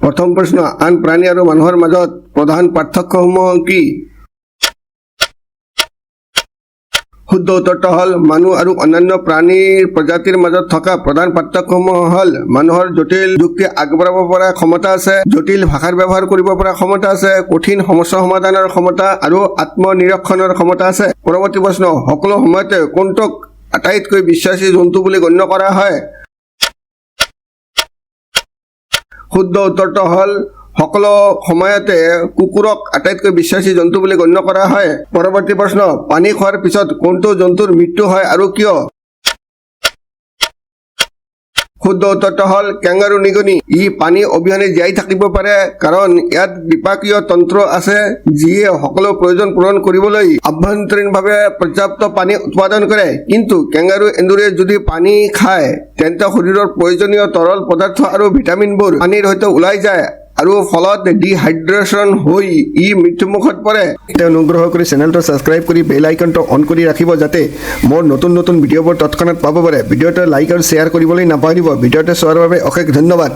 প্ৰথম প্ৰশ্ন, আন প্ৰাণী আৰু মানুহৰ মাজত প্ৰধান পাৰ্থক্যসমূহ কি? শুদ্ধ উত্তৰটো হ'ল মানুহ আৰু অন্যান্য প্ৰাণীৰ প্ৰজাতিৰ মাজত থকা প্ৰধান পাৰ্থক্যসমূহ হ'ল মানুহৰ জটিল যুক্তি আগবঢ়াব পৰা ক্ষমতা আছে, জটিল ভাষাৰ ব্যৱহাৰ কৰিব পৰা ক্ষমতা আছে, কঠিন সমস্যা সমাধানৰ ক্ষমতা আৰু আত্মনিৰীক্ষণৰ ক্ষমতা আছে। পৰৱৰ্তী প্ৰশ্ন, সকলো সময়তে কোনটোক আটাইতকৈ বিশ্বাসী জন্তু বুলি গণ্য কৰা হয়? শুদ্ধ উত্তৰটো হ'ল সকলো সময়তে কুকুৰক আটাইতকৈ বিশ্বাসী জন্তু বুলি গণ্য কৰা হয়। পৰৱৰ্তী প্ৰশ্ন, পানী খোৱাৰ পিছত কোনটো জন্তুৰ মৃত্যু হয় আৰু কিয়? শুদ্ধ উত্তৰটো হ'ল কেংগাৰু নিগনি। ই পানী অবিহনে জীয়াই থাকিব পাৰে কাৰণ ইয়াত বিপাকীয় তন্ত্ৰ আছে যিয়ে সকলো প্ৰয়োজন পূৰণ কৰিবলৈ আভ্যন্তৰীণভাৱে পৰ্যাপ্ত পানী উৎপাদন কৰে। কিন্তু কেংগাৰু এন্দুৰে যদি পানী খায় তেন্তে শৰীৰৰ প্ৰয়োজনীয় তৰল পদাৰ্থ আৰু ভিটামিনবোৰ পানীৰ সৈতে ওলাই যায় আৰু ফলত ডিহাইড্ৰেশ্যন হৈ ই মৃত্যুমুখত পৰে। অনুগ্ৰহ কৰি চেনেলটো ছাবস্ক্ৰাইব কৰি বেল আইকনটো অন কৰি ৰাখিব যাতে মোৰ নতুন নতুন ভিডিঅ'বোৰ তৎক্ষণাত পাব পাৰে। ভিডিঅ'টো লাইক আৰু শ্বেয়াৰ কৰিবলৈ নাপাহৰিব। ভিডিঅ'টো চোৱাৰ বাবে অশেষ ধন্যবাদ।